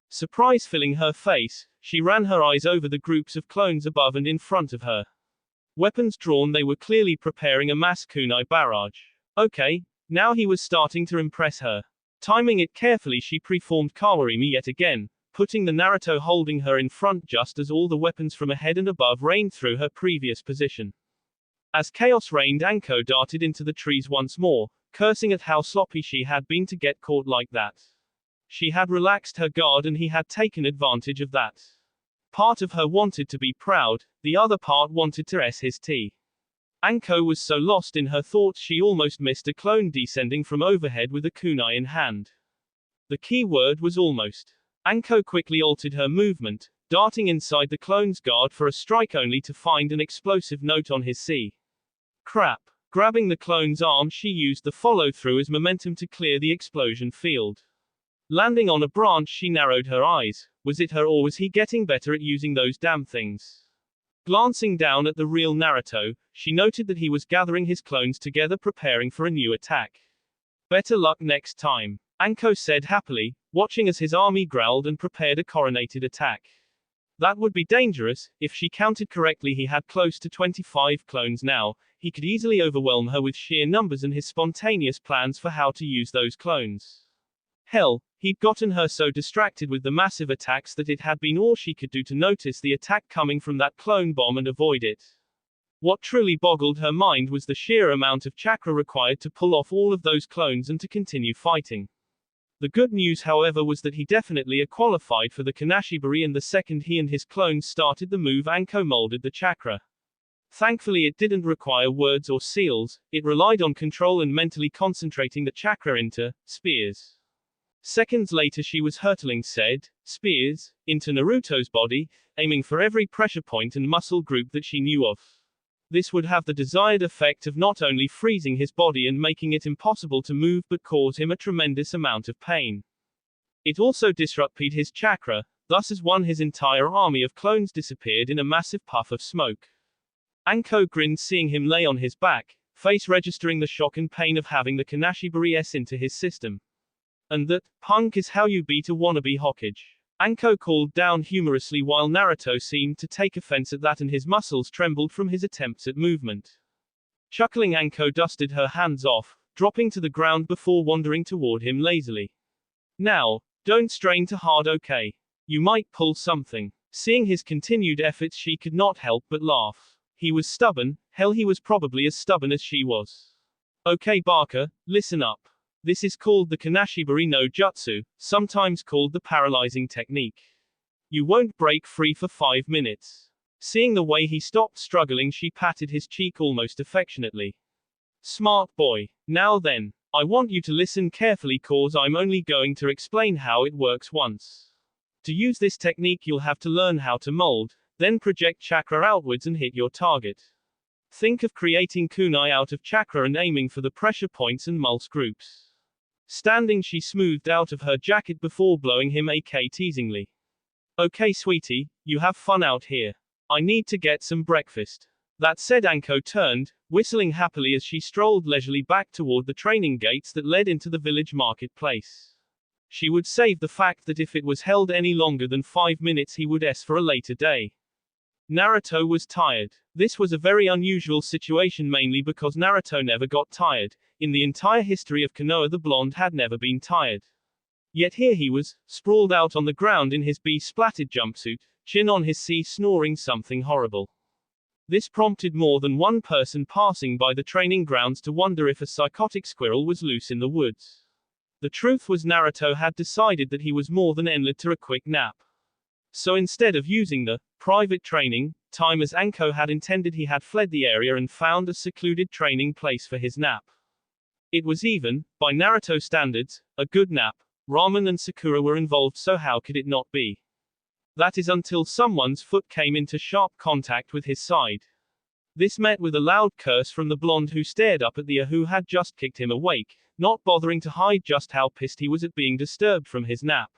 Surprise filling her face, she ran her eyes over the groups of clones above and in front of her. Weapons drawn, they were clearly preparing a mass kunai barrage. Okay, now he was starting to impress her. Timing it carefully, she preformed kawarimi yet again, putting the Naruto holding her in front just as all the weapons from ahead and above rained through her previous position. As chaos reigned, Anko darted into the trees once more, cursing at how sloppy she had been to get caught like that. She had relaxed her guard and he had taken advantage of that. Part of her wanted to be proud, the other part wanted to s his tea. Anko was so lost in her thoughts she almost missed a clone descending from overhead with a kunai in hand. The key word was almost. Anko quickly altered her movement, darting inside the clone's guard for a strike only to find an explosive note on his C. Crap. Grabbing the clone's arm, she used the follow-through as momentum to clear the explosion field. Landing on a branch, she narrowed her eyes. Was it her or was he getting better at using those damn things? Glancing down at the real Naruto, she noted that he was gathering his clones together preparing for a new attack. Better luck next time, Anko said happily, watching as his army growled and prepared a coronated attack. That would be dangerous. If she counted correctly, he had close to 25 clones now. He could easily overwhelm her with sheer numbers and his spontaneous plans for how to use those clones. Hell, he'd gotten her so distracted with the massive attacks that it had been all she could do to notice the attack coming from that clone bomb and avoid it. What truly boggled her mind was the sheer amount of chakra required to pull off all of those clones and to continue fighting. The good news, however, was that he definitely qualified for the Kanashibari, and the second he and his clones started the move, Anko molded the chakra. Thankfully, it didn't require words or seals, it relied on control and mentally concentrating the chakra into spears. Seconds later, she was hurtling said spears into Naruto's body, aiming for every pressure point and muscle group that she knew of. This would have the desired effect of not only freezing his body and making it impossible to move but cause him a tremendous amount of pain. It also disrupted his chakra, thus as one his entire army of clones disappeared in a massive puff of smoke. Anko grinned seeing him lay on his back, face registering the shock and pain of having the Kanashibari S into his system. And that, punk, is how you beat a wannabe Hokage. Anko called down humorously while Naruto seemed to take offense at that and his muscles trembled from his attempts at movement. Chuckling, Anko dusted her hands off, dropping to the ground before wandering toward him lazily. Now, don't strain too hard, okay? You might pull something. Seeing his continued efforts, she could not help but laugh. He was stubborn, hell, he was probably as stubborn as she was. Okay, Barker, listen up. This is called the Kanashibari no Jutsu, sometimes called the paralyzing technique. You won't break free for 5 minutes. Seeing the way he stopped struggling, she patted his cheek almost affectionately. Smart boy. Now then, I want you to listen carefully, cause I'm only going to explain how it works once. To use this technique, you'll have to learn how to mold, then project chakra outwards and hit your target. Think of creating kunai out of chakra and aiming for the pressure points and mulse groups. Standing, she smoothed out of her jacket before blowing him a kiss teasingly. Okay, sweetie, you have fun out here. I need to get some breakfast. That said, Anko turned, whistling happily as she strolled leisurely back toward the training gates that led into the village marketplace. She would save the fact that if it was held any longer than 5 minutes, he would ask for a later day. Naruto was tired. This was a very unusual situation, mainly because Naruto never got tired. In the entire history of Konoha, the blonde had never been tired. Yet here he was, sprawled out on the ground in his bee-splattered jumpsuit, chin on his seat, snoring something horrible. This prompted more than one person passing by the training grounds to wonder if a psychotic squirrel was loose in the woods. The truth was, Naruto had decided that he was more than ended to a quick nap. So instead of using the private training time as Anko had intended, he had fled the area and found a secluded training place for his nap. It was even, by Naruto standards, a good nap. Ramen and Sakura were involved, so how could it not be? That is until someone's foot came into sharp contact with his side. This met with a loud curse from the blonde, who stared up at the who had just kicked him awake, not bothering to hide just how pissed he was at being disturbed from his nap.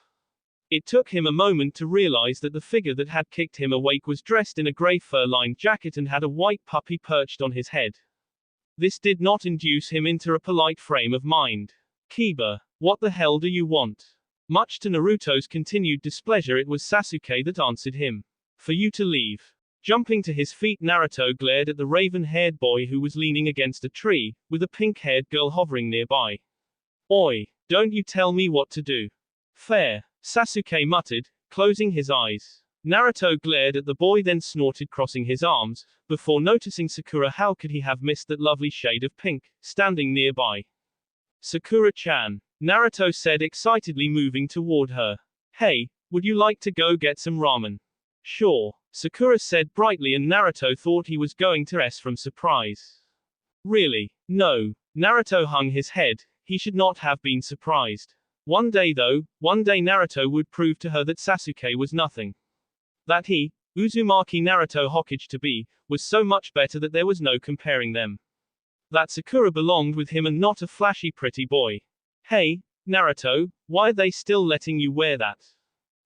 It took him a moment to realize that the figure that had kicked him awake was dressed in a gray fur-lined jacket and had a white puppy perched on his head. This did not induce him into a polite frame of mind. Kiba, what the hell do you want? Much to Naruto's continued displeasure, it was Sasuke that answered him. For you to leave. Jumping to his feet, Naruto glared at the raven-haired boy who was leaning against a tree, with a pink-haired girl hovering nearby. Oi, don't you tell me what to do. Fair, Sasuke muttered, closing his eyes. Naruto glared at the boy, then snorted, crossing his arms, before noticing Sakura. How could he have missed that lovely shade of pink, standing nearby? Sakura-chan, Naruto said excitedly, moving toward her. Hey, would you like to go get some ramen? Sure, Sakura said brightly, and Naruto thought he was going to S from surprise. Really? No. Naruto hung his head. He should not have been surprised. One day Naruto would prove to her that Sasuke was nothing. That he, Uzumaki Naruto Hokage to be, was so much better that there was no comparing them. That Sakura belonged with him and not a flashy pretty boy. Hey, Naruto, why are they still letting you wear that?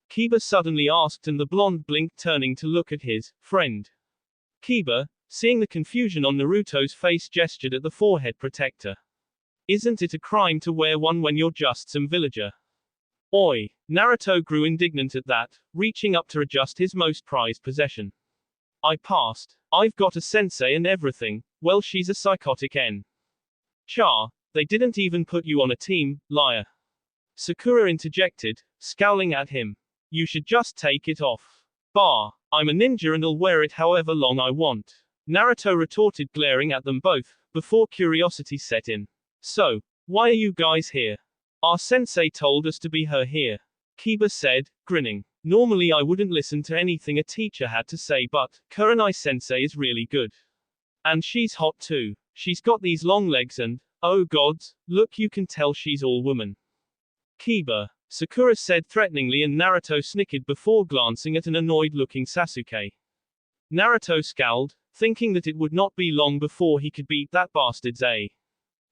Kiba suddenly asked, and the blonde blinked, turning to look at his friend. Kiba, seeing the confusion on Naruto's face, gestured at the forehead protector. Isn't it a crime to wear one when you're just some villager? Oi! Naruto grew indignant at that, reaching up to adjust his most prized possession. I passed. I've got a sensei and everything. Well, she's a psychotic N. Char, they didn't even put you on a team, liar. Sakura interjected, scowling at him. You should just take it off. Bah, I'm a ninja and I'll wear it however long I want. Naruto retorted, glaring at them both, before curiosity set in. So, why are you guys here? Our sensei told us to be here. Kiba said, grinning. Normally I wouldn't listen to anything a teacher had to say, but Kurenai sensei is really good. And she's hot too. She's got these long legs and, oh gods, look, you can tell she's all woman. Kiba, Sakura said threateningly, and Naruto snickered before glancing at an annoyed-looking Sasuke. Naruto scowled, thinking that it would not be long before he could beat that bastard's A.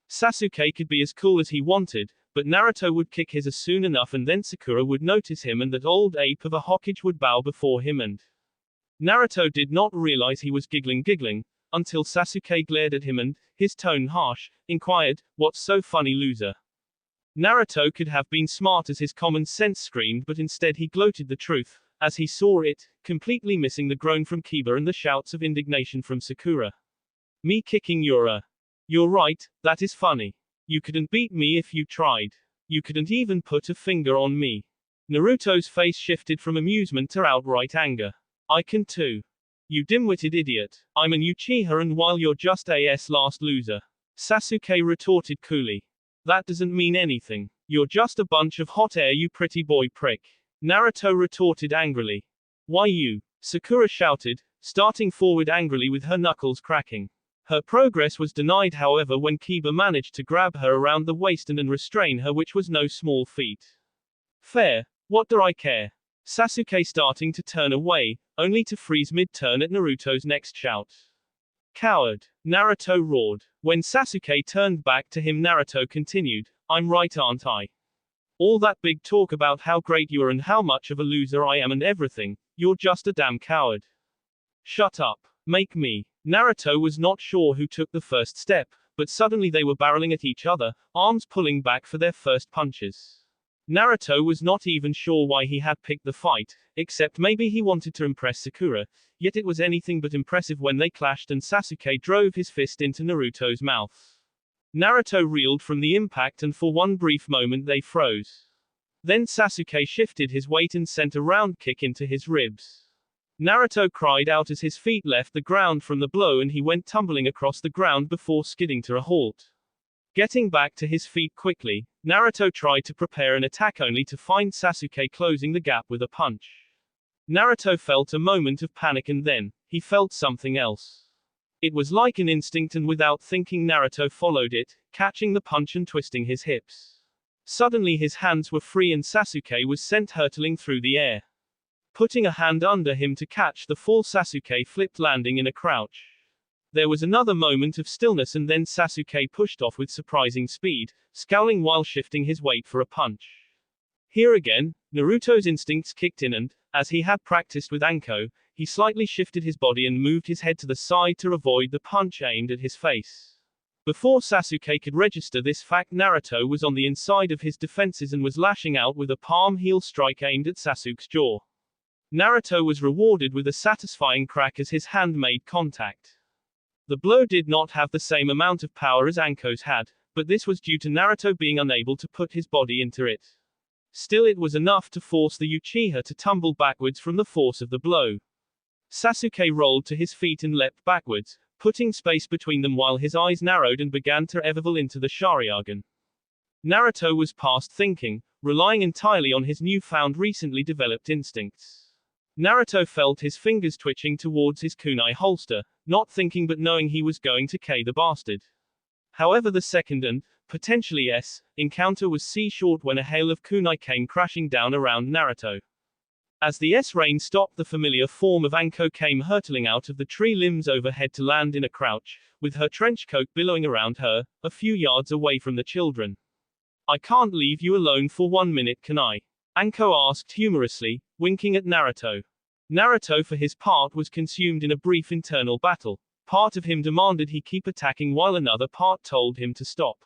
Sasuke could be as cool as he wanted, but Naruto would kick his ass soon enough, and then Sakura would notice him, and that old ape of a Hokage would bow before him, and Naruto did not realize he was giggling, until Sasuke glared at him and, his tone harsh, inquired, "What's so funny, loser?" Naruto could have been smart as his common sense screamed, but instead he gloated the truth, as he saw it, completely missing the groan from Kiba and the shouts of indignation from Sakura. Me kicking your You're right, that is funny. You couldn't beat me if you tried. You couldn't even put a finger on me. Naruto's face shifted from amusement to outright anger. I can too. You dim-witted idiot. I'm an Uchiha, and while you're just a last loser. Sasuke retorted coolly. That doesn't mean anything. You're just a bunch of hot air, you pretty boy prick. Naruto retorted angrily. Why you? Sakura shouted, starting forward angrily with her knuckles cracking. Her progress was denied, however, when Kiba managed to grab her around the waist and restrain her, which was no small feat. Fair. What do I care? Sasuke starting to turn away, only to freeze mid-turn at Naruto's next shout. Coward! Naruto roared. When Sasuke turned back to him, Naruto continued, I'm right, aren't I? All that big talk about how great you are and how much of a loser I am and everything, you're just a damn coward. Shut up. Make me. Naruto was not sure who took the first step, but suddenly they were barreling at each other, arms pulling back for their first punches. Naruto was not even sure why he had picked the fight, except maybe he wanted to impress Sakura, yet it was anything but impressive when they clashed and Sasuke drove his fist into Naruto's mouth. Naruto reeled from the impact, and for one brief moment they froze. Then Sasuke shifted his weight and sent a round kick into his ribs. Naruto cried out as his feet left the ground from the blow, and he went tumbling across the ground before skidding to a halt. Getting back to his feet quickly, Naruto tried to prepare an attack, only to find Sasuke closing the gap with a punch. Naruto felt a moment of panic, and then, he felt something else. It was like an instinct, and without thinking Naruto followed it, catching the punch and twisting his hips. Suddenly his hands were free and Sasuke was sent hurtling through the air. Putting a hand under him to catch the fall, Sasuke flipped, landing in a crouch. There was another moment of stillness, and then Sasuke pushed off with surprising speed, scowling while shifting his weight for a punch. Here again, Naruto's instincts kicked in and, as he had practiced with Anko, he slightly shifted his body and moved his head to the side to avoid the punch aimed at his face. Before Sasuke could register this fact, Naruto was on the inside of his defenses and was lashing out with a palm heel strike aimed at Sasuke's jaw. Naruto was rewarded with a satisfying crack as his hand made contact. The blow did not have the same amount of power as Anko's had, but this was due to Naruto being unable to put his body into it. Still, it was enough to force the Uchiha to tumble backwards from the force of the blow. Sasuke rolled to his feet and leapt backwards, putting space between them while his eyes narrowed and began to evolve into the Sharingan. Naruto was past thinking, relying entirely on his newfound recently developed instincts. Naruto felt his fingers twitching towards his kunai holster, not thinking but knowing he was going to K the bastard. However, the second and, potentially encounter was short when a hail of kunai came crashing down around Naruto. As the rain stopped, the familiar form of Anko came hurtling out of the tree limbs overhead to land in a crouch, with her trench coat billowing around her, a few yards away from the children. I can't leave you alone for 1 minute, can I? Anko asked humorously, winking at Naruto. Naruto for his part was consumed in a brief internal battle. Part of him demanded he keep attacking while another part told him to stop.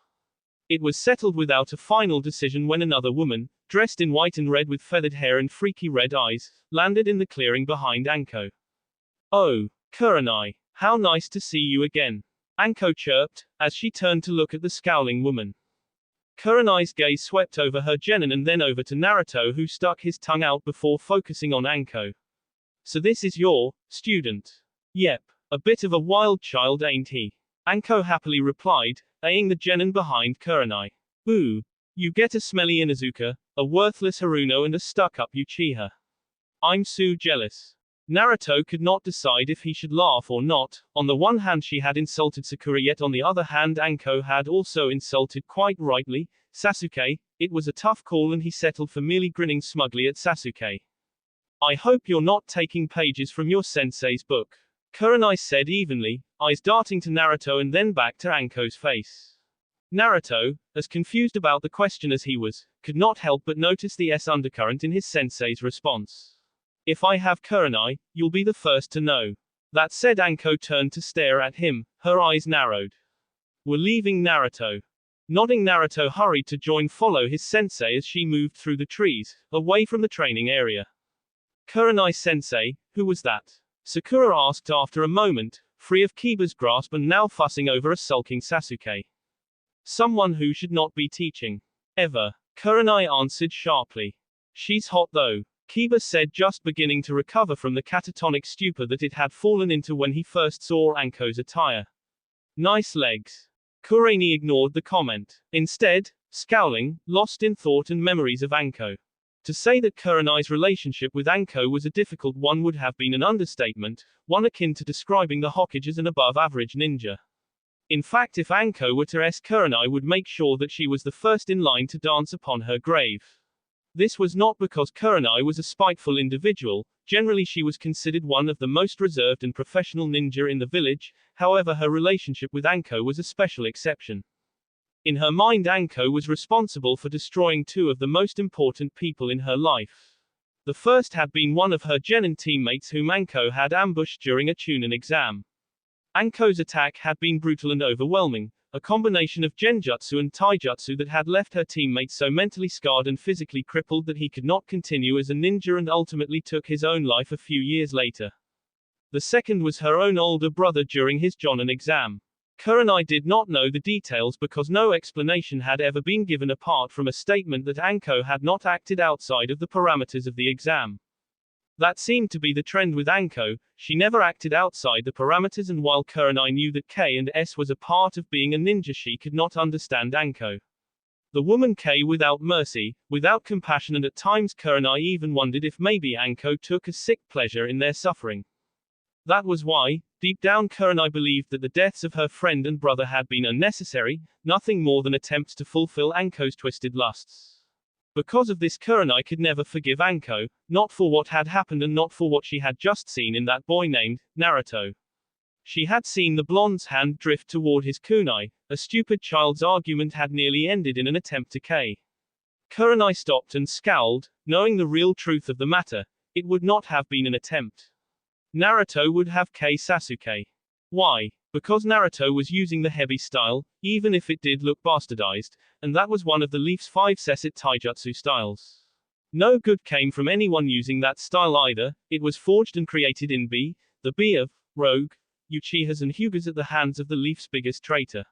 It was settled without a final decision when another woman, dressed in white and red with feathered hair and freaky red eyes, landed in the clearing behind Anko. Oh, Kurenai, how nice to see you again. Anko chirped, as she turned to look at the scowling woman. Kurenai's gaze swept over her genin and then over to Naruto, who stuck his tongue out before focusing on Anko. So this is your student? Yep, a bit of a wild child, ain't he? Anko happily replied, eyeing the genin behind Kurenai. Ooh, you get a smelly Inuzuka, a worthless Haruno and a stuck-up Uchiha. I'm so jealous. Naruto could not decide if he should laugh or not. On the one hand she had insulted Sakura, yet on the other hand Anko had also insulted, quite rightly, Sasuke. It was a tough call and he settled for merely grinning smugly at Sasuke. I hope you're not taking pages from your sensei's book. Kurenai said evenly, eyes darting to Naruto and then back to Anko's face. Naruto, as confused about the question as he was, could not help but notice the undercurrent in his sensei's response. If I have Kurenai, you'll be the first to know. That said, Anko turned to stare at him, her eyes narrowed. We're leaving, Naruto. Nodding, Naruto hurried to follow his sensei as she moved through the trees, away from the training area. Kurenai sensei, who was that? Sakura asked after a moment, free of Kiba's grasp and now fussing over a sulking Sasuke. Someone who should not be teaching. Ever. Kurenai answered sharply. She's hot though, Kiba said, just beginning to recover from the catatonic stupor that it had fallen into when he first saw Anko's attire. Nice legs. Kurenai ignored the comment, instead, scowling, lost in thought and memories of Anko. To say that Kurenai's relationship with Anko was a difficult one would have been an understatement, one akin to describing the Hokage as an above-average ninja. In fact, if Anko were to ask, Kurenai would make sure that she was the first in line to dance upon her grave. This was not because Kurenai was a spiteful individual. Generally she was considered one of the most reserved and professional ninja in the village. However, her relationship with Anko was a special exception. In her mind, Anko was responsible for destroying two of the most important people in her life. The first had been one of her genin teammates whom Anko had ambushed during a Chunin exam. Anko's attack had been brutal and overwhelming, a combination of genjutsu and taijutsu that had left her teammate so mentally scarred and physically crippled that he could not continue as a ninja and ultimately took his own life a few years later. The second was her own older brother during his Jonin exam. Kurenai did not know the details because no explanation had ever been given apart from a statement that Anko had not acted outside of the parameters of the exam. That seemed to be the trend with Anko. She never acted outside the parameters, and while Kurenai knew that K and S was a part of being a ninja, she could not understand Anko. The woman K without mercy, without compassion, and at times Kurenai even wondered if maybe Anko took a sick pleasure in their suffering. That was why, deep down, Kurenai believed that the deaths of her friend and brother had been unnecessary, nothing more than attempts to fulfill Anko's twisted lusts. Because of this, Kurenai could never forgive Anko, not for what had happened and not for what she had just seen in that boy named Naruto. She had seen the blonde's hand drift toward his kunai. A stupid child's argument had nearly ended in an attempt to K. Kurenai stopped and scowled, knowing the real truth of the matter. It would not have been an attempt. Naruto would have K Sasuke. Why? Because Naruto was using the heavy style, even if it did look bastardized, and that was one of the Leaf's 5 Sesset taijutsu styles. No good came from anyone using that style either. It was forged and created in the B of rogue, Uchihas and Hyugas at the hands of the Leaf's biggest traitor.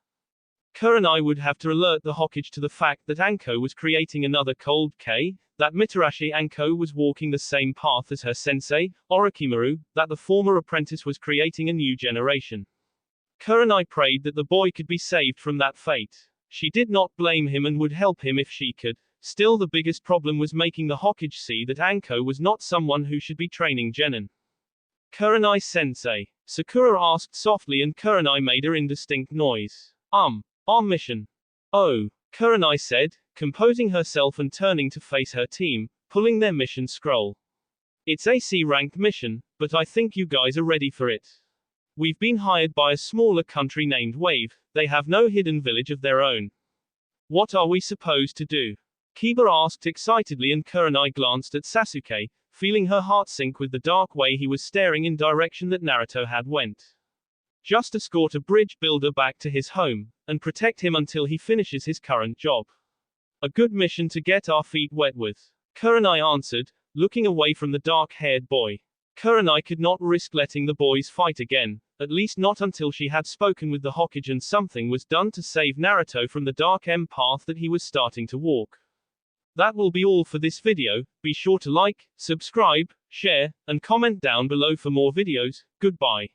Kurenai would have to alert the Hokage to the fact that Anko was creating another cold K, that Mitarashi Anko was walking the same path as her sensei, Orochimaru, that the former apprentice was creating a new generation. Kurenai prayed that the boy could be saved from that fate. She did not blame him and would help him if she could. Still, the biggest problem was making the Hokage see that Anko was not someone who should be training genin. Kurenai-sensei, Sakura asked softly, and Kurenai made an indistinct noise. Our mission. Oh, Kurenai said, composing herself and turning to face her team, pulling their mission scroll. It's a C-ranked mission, but I think you guys are ready for it. We've been hired by a smaller country named Wave. They have no hidden village of their own. What are we supposed to do? Kiba asked excitedly, and Kurenai glanced at Sasuke, feeling her heart sink with the dark way he was staring in direction that Naruto had went. Just escort a bridge builder back to his home, and protect him until he finishes his current job. A good mission to get our feet wet with. Kurenai answered, looking away from the dark-haired boy. Kurenai could not risk letting the boys fight again, at least not until she had spoken with the Hokage and something was done to save Naruto from the dark path that he was starting to walk. That will be all for this video. Be sure to like, subscribe, share, and comment down below for more videos. Goodbye.